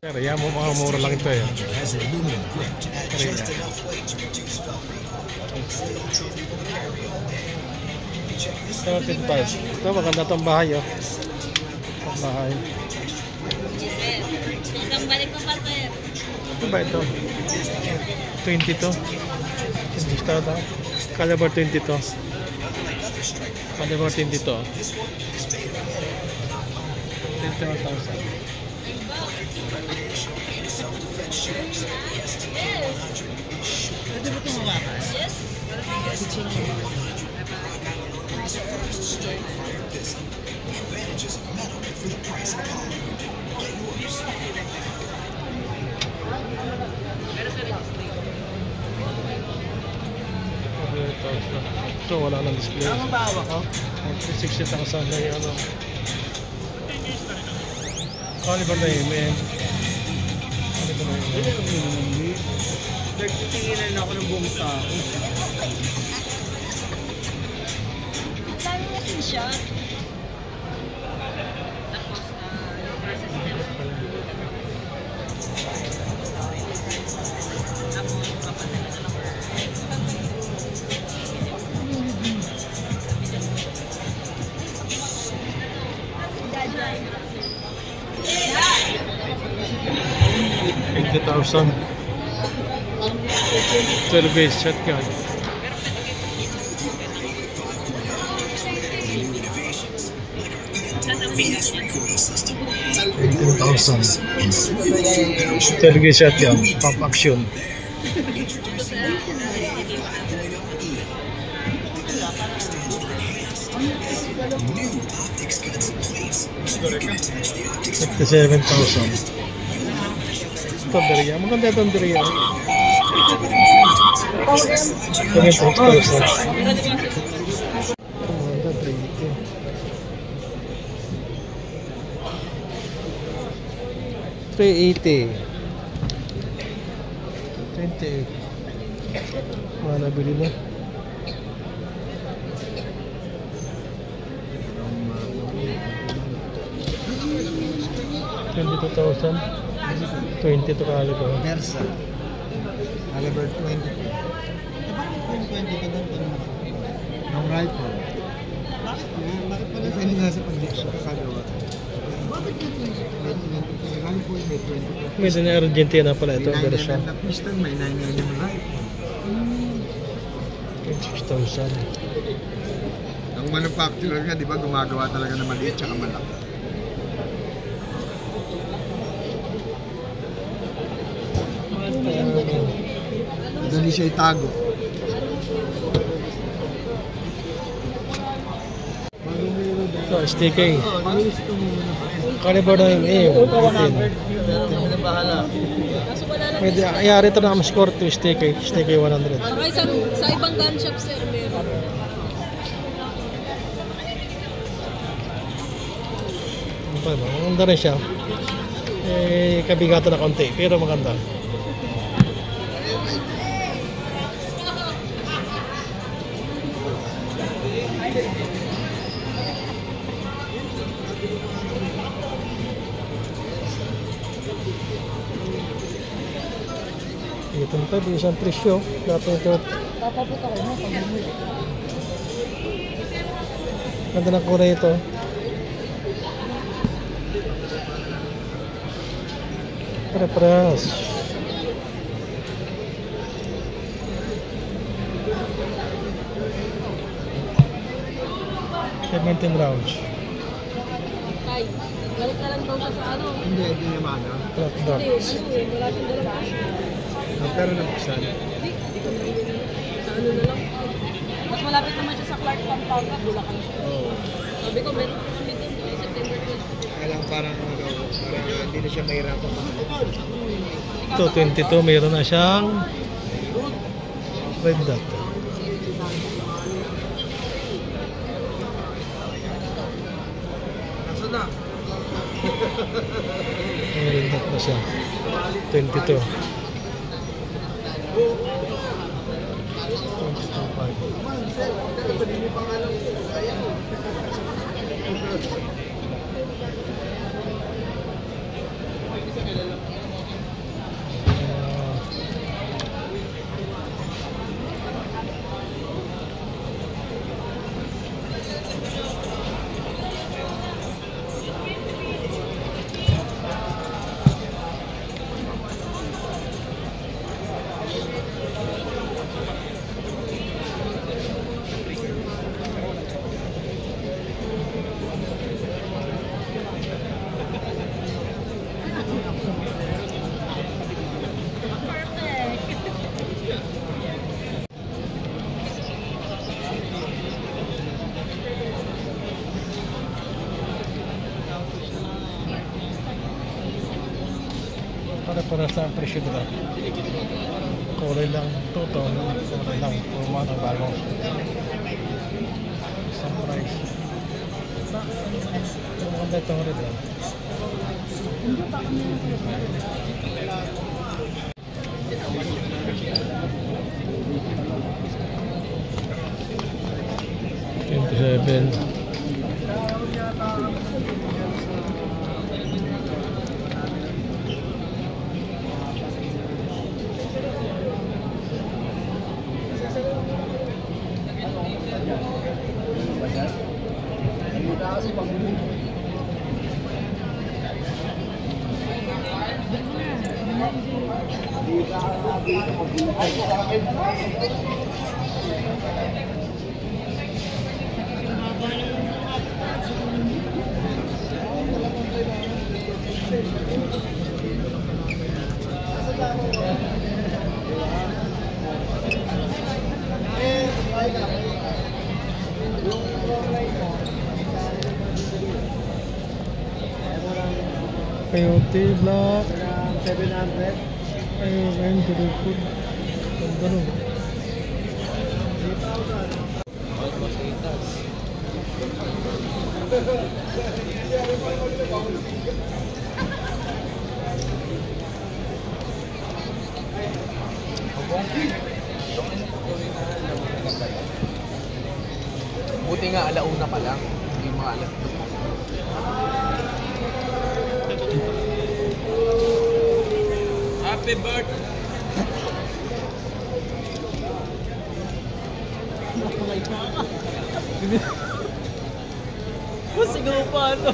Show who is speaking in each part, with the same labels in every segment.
Speaker 1: Pero yan mo mga mura lang ito eh. Ito maganda itong bahay oh. Itong bahay.
Speaker 2: Isang balik mo pa sir.
Speaker 1: Ito ba ito? 22. Caliber 22. Caliber 22. 21,000.
Speaker 2: Pwede mo itong hawakan? Yes.
Speaker 1: Ito wala nang display.
Speaker 2: Ang bawa ko?
Speaker 1: 60,000 na yung ano. Caliber na yun, man. Caliber na yun.
Speaker 2: Nagtitinginan ako ng buong tao. Lalo kasi siya. Tapos, yung process niya. Tapos, papadala na lang.
Speaker 1: $80,000. 12 gauge shotgun. 18,000. 12 gauge shotgun. Pump action. $57,000. Ito deriya. Maganda itong deriya. 26,000. Maganda 380. 28. Mga nabili mo. $22,000. 22 caliber.
Speaker 3: Versa. Caliber 22. Bakit 22 ka doon? Ang rifle. Bakit pala sa inyo nasa pag-diksyon kakagawa? Bakit 22? Rifle may 22.
Speaker 1: May din Argentina pala ito.
Speaker 3: May 9mm
Speaker 1: Versa.
Speaker 3: na piston, may 9mm rifle.
Speaker 1: 26,000.
Speaker 3: Ang manufacturer nga, di ba, gumagawa talaga ng maliit tsaka malaki. Dali siya itago.
Speaker 1: Ito, STK. Caliber na yung A. May ayari ito na score to STK. STK 100.
Speaker 2: Saka sa ibang gun shop sir, meron.
Speaker 1: Ano pa ba? Maganda rin siya. Eh, kabigatan na konti. Pero maganda. Ito na tayo, isang presyo. Dapat ito.
Speaker 2: Papaputa ko mo pag bumili.
Speaker 1: Ganda ng kulay ito. Pare-parehas. $17 rounds.
Speaker 2: Tay, balik na lang daw siya sa ano.
Speaker 3: Hindi, hindi naman.
Speaker 1: Flat
Speaker 2: Hindi,
Speaker 1: dots.
Speaker 2: wala siyang dalawa.
Speaker 3: Pero nabuksan.
Speaker 2: Hindi ko na sa ano na lang. Mas malapit naman siya sa Clark, Pampanga, Bulacan siya. Sabi ko, meron kasi meeting doon, September 20.
Speaker 3: Kaya lang parang hindi na siya mahirapan.
Speaker 1: Ito, 22. Mayroon na siyang red dot.
Speaker 3: Nasaan na?
Speaker 1: May red dot na siya. 22. 22.5. Paras lang ang presyo nila. Kulay lang tutong, kulay lang puma ng bago. Isang price. Ito maganda itong red lang. $27. Coyote Black
Speaker 3: 700.
Speaker 1: ayun Durukod ganda nun
Speaker 3: Buti nga alauna pa lang. Yung mga alas. Happy birthday!
Speaker 2: Sigaw pa ano.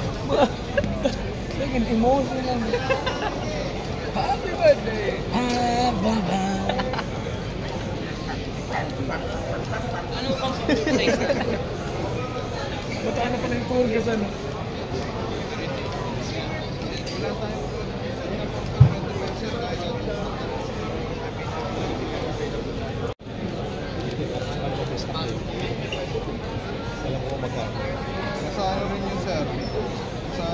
Speaker 3: Naging emotional. Happy birthday!
Speaker 2: Ano pang size?
Speaker 3: Bataan na pala yung tour kasi ano.
Speaker 1: alam ko magkano
Speaker 3: Nasa ano rin yun sir? Sa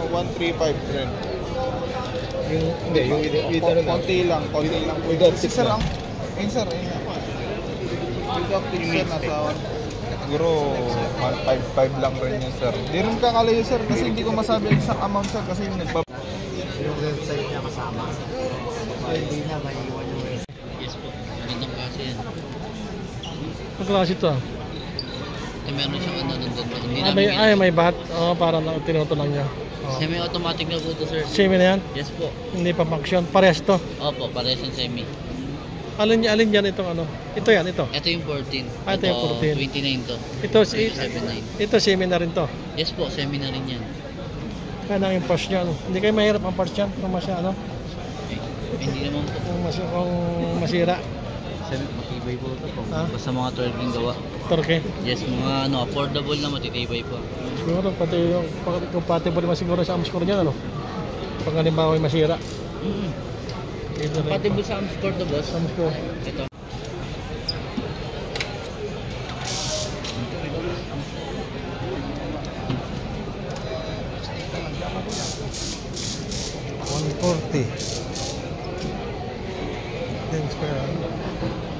Speaker 3: 135 rin.
Speaker 1: yung hindi yung with ano na
Speaker 3: Konti lang po.
Speaker 1: Without
Speaker 3: Kasi
Speaker 1: tips
Speaker 3: sir,
Speaker 1: na.
Speaker 3: ayun sir, ayun ako. Without tips sir, nasa siguro 155 lang rin yun sir. Di rin kakalayo sir kasi hindi ko masabi exact amount sir kasi yung yung website niya kasama. Hindi na maiwan yung website.
Speaker 2: Yes po. Magandang klase yan.
Speaker 1: ang klase ito ah
Speaker 2: Meron siyang ano nandun. Hindi
Speaker 1: may bat parang tinuto lang niya
Speaker 2: Semi-automatic na po ito, sir.
Speaker 1: semi na yan
Speaker 2: Yes po.
Speaker 1: hindi pa function parehas to
Speaker 2: Opo, parehas yung semi.
Speaker 1: alin yan itong ano ito yan ito
Speaker 2: Ito yung 14.
Speaker 1: Ito yung 14.
Speaker 2: 29 to.
Speaker 1: ito ito semi na rin to
Speaker 2: Yes po, semi na rin yan.
Speaker 1: kaya na yung parts niya hindi kayo mahirap ang parts yan kung masya
Speaker 2: Hindi naman po.
Speaker 1: kung masira
Speaker 2: Matibay po ito po.
Speaker 1: Ha?
Speaker 2: Basta mga 12 yung gawa.
Speaker 1: torque
Speaker 2: Yes, mga ano, affordable na matitibay po.
Speaker 1: siguro pati yung compatible naman siguro sa amscore niya ano pag halimbawa may masira ito rin
Speaker 2: Compatible sa Amscore to, boss.
Speaker 1: amscore
Speaker 2: Ito.
Speaker 1: $140 thanks for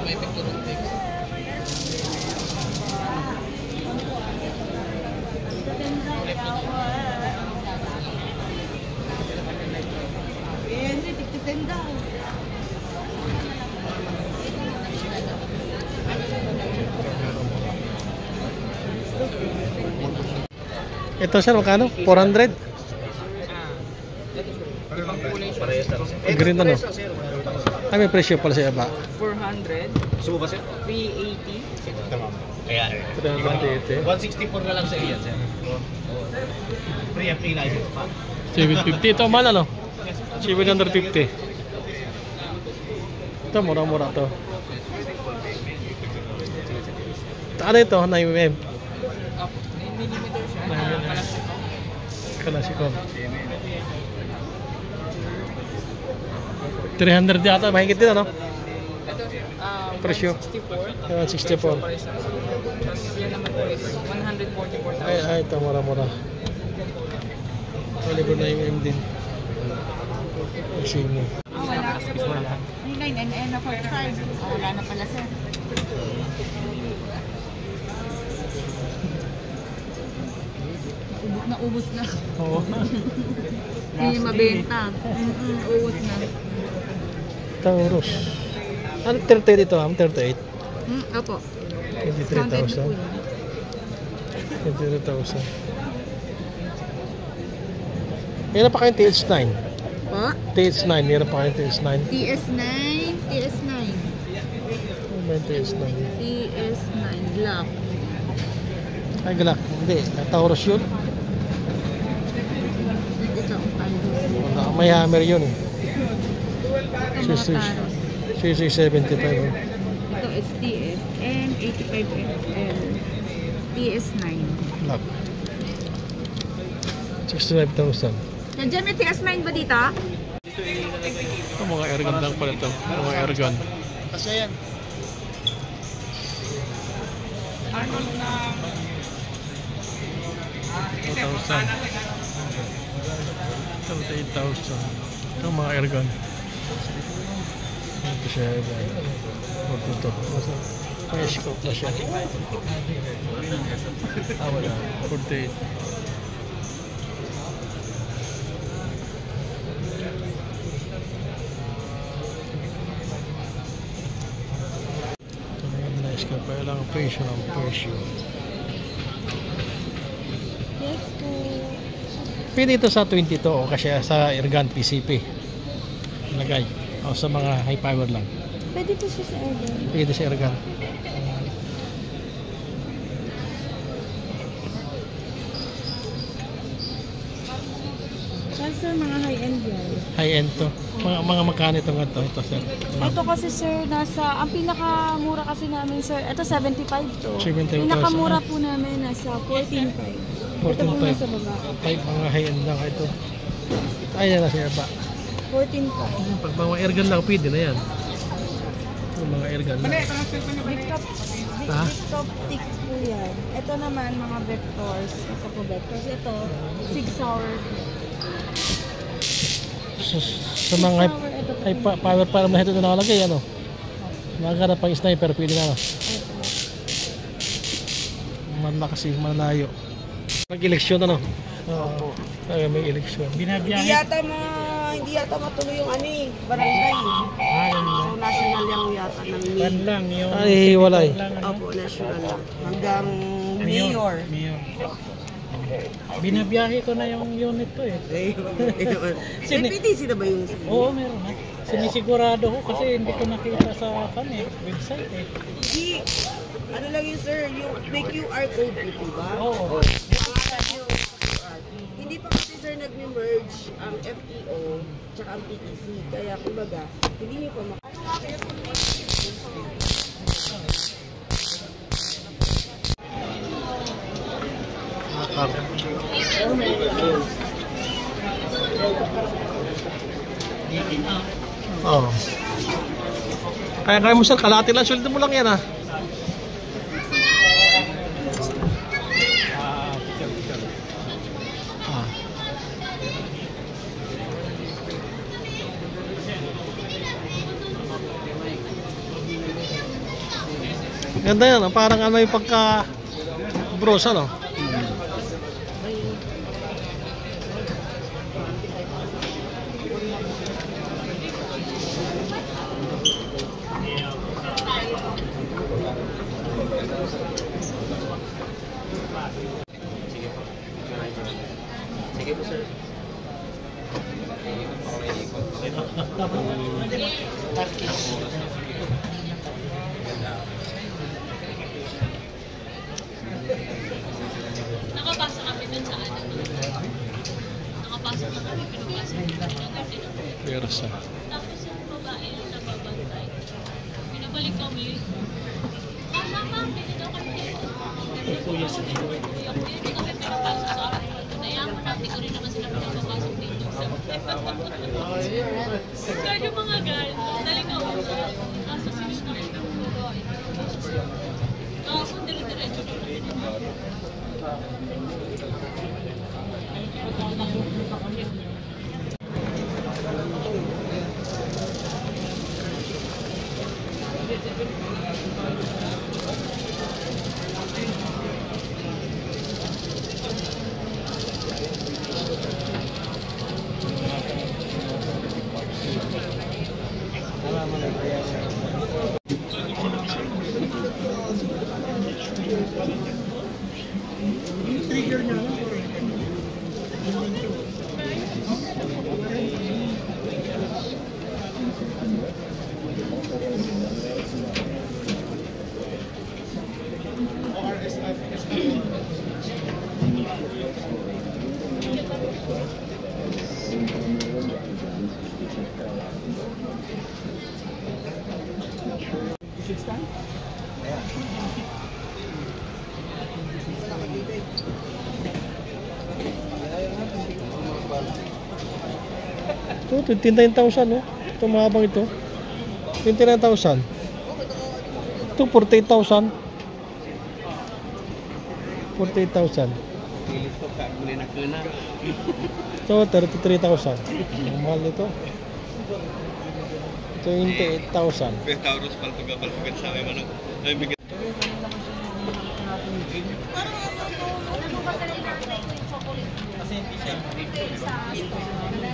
Speaker 2: May picture ng fix.
Speaker 1: ito sir magkano? 400? Green ano? Ay may presyo pala sa iba
Speaker 2: 400.
Speaker 3: Gusto mo ba sir?
Speaker 2: 380.
Speaker 3: Tamam. Kaya
Speaker 1: 380
Speaker 3: 164 na lang sa iyo sir. Free license pa.
Speaker 1: 750 ito mahal ano? 750 ito mura-mura to ano ito? 9mm
Speaker 2: Millimeter siya.
Speaker 1: Klasiko 300 yata, mahigit din ano?
Speaker 2: Ito,
Speaker 1: Presyo.
Speaker 2: 164.
Speaker 1: Ayan, 64.
Speaker 2: Tapos yan naman po is 144,000.
Speaker 1: Ay, ito, mura-mura. Caliber na yung din. Kasi mo.
Speaker 4: Wala. Yung 9 na 45. Wala na pala sir. Naubos na.
Speaker 1: Oo.
Speaker 4: Hindi mabenta. Ubos na.
Speaker 1: Taurus. Ano 38 ito, 38?
Speaker 4: Opo.
Speaker 1: 23,000. 23,000. Meron pa kayong TH9.
Speaker 4: Po?
Speaker 1: TH9, meron pa kayong TH9.
Speaker 4: TS9. TS9.
Speaker 1: Ano ba yung TH9?
Speaker 4: TS9. Black.
Speaker 1: Ay, galak. Hindi. Taurus yun.
Speaker 4: Ito ang Taurus.
Speaker 1: Wala, may hammer yun eh.
Speaker 4: Ito mga Taurus.
Speaker 1: CC75.
Speaker 4: Ito is TSN 85FL. TS9.
Speaker 1: Black. 65,000.
Speaker 4: Nandiyan may TS9 ba dito?
Speaker 1: Ito mga airgun lang pala ito. Mga airgun.
Speaker 3: Kasi yan.
Speaker 1: $2,000. 38,000. Ito mga airgun. Ito siya airgun. Ito. May scope na siya. Wala. 48. Ito na yung nice ka. Kailangan presyo ng presyo.
Speaker 4: Yes po.
Speaker 1: Pwede ito sa 22 o kasi sa airgun PCP. Lagay. O sa mga high power lang.
Speaker 4: Pwede po siya sa order.
Speaker 1: Pwede sa airgun.
Speaker 4: Kasi mga high-end yan.
Speaker 1: High end to. Mga magkano ito nga to? Ito sir.
Speaker 5: Ito kasi sir, ang pinakamura kasi namin sir, ito 75 to.
Speaker 1: 75,000.
Speaker 5: Pinakamura po namin nasa 14.5. Ito po nasa baba.
Speaker 1: Ay, mga high end lang ito. Ayan na siya ba?
Speaker 5: 14.5.
Speaker 1: Pag mga airgun lang, pwede na yan. Yung mga airgun lang. Ha?
Speaker 5: Optics po yan. Ito naman mga vectors. Ito po vectors. Ito, 6 hour.
Speaker 1: Sa mga high power para mahito na nakalagay, ano? Nakakarap pang sniper, pwede na. Malakas yung malayo. Mag-eleksyon, ano? Oo. Ay, may eleksyon.
Speaker 6: Hindi yata matuloy yung barangay. So national lang yata ng May.
Speaker 1: Ay, hiwalay.
Speaker 6: Opo, national lang. Hanggang mayor.
Speaker 7: Binabiyahe ko na yung unit ko eh.
Speaker 6: May PTC na ba yung
Speaker 7: Oo, meron na. Sinisigurado ko kasi hindi ko nakita sa website eh.
Speaker 6: ano lang yun sir, yung may QR code dito ba?
Speaker 7: Oo.
Speaker 6: Hindi pa kasi sir nag-merge ang FEO tsaka ang PTC. Kaya kumbaga, hindi niyo pa
Speaker 1: Oo. Kaya mo sir, kalahati lang. Sweldo mo lang yan ha. Ah. Ganda yan. Parang ano yung pagka bros ano.
Speaker 8: Sige po sir.
Speaker 2: Nakapasa kami dun sa ano. Nakapasa na kami, pinapasa kami dun sa garden.
Speaker 1: Persa.
Speaker 2: Tapos yung babae yung nababantay. Pinabalik kami. Mama, pwede daw kami dito. Kuya, hindi kami pinapasok sa amin. Kaya mo na, hindi ko rin naman sila pinapapasok dito. Sir, yung mga guys, daling ka ulo. Kaso sinis na ulo. Ako, dire-diretso na.
Speaker 1: Ito, 29,000 no? Ito mahabang ito. 29,000. Ito, 48,000. 48,000. Ito, 33,000. Ang mahal nito. 28,000.
Speaker 3: Taurus palpag sa amin ano. Ay bigyan.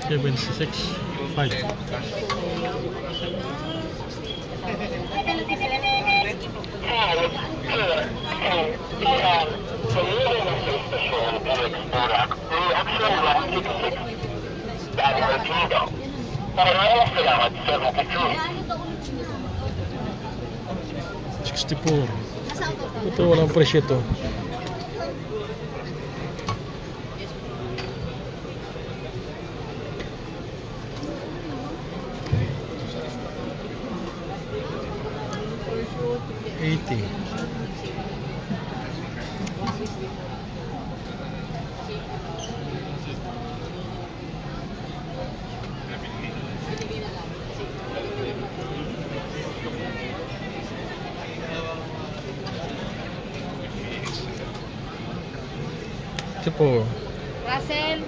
Speaker 1: 76.5. Ito walang presyo to. $80. Ito po.
Speaker 4: Russell.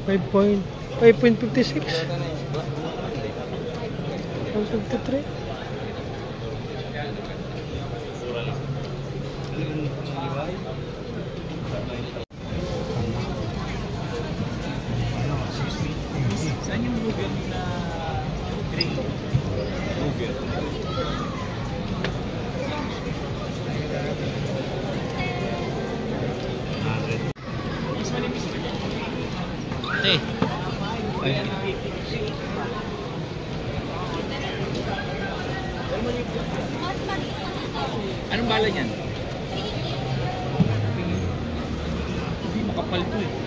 Speaker 4: $5.56. 153.
Speaker 7: Saan yung lugar na green? Anong bala niyan? Hindi makapal to eh.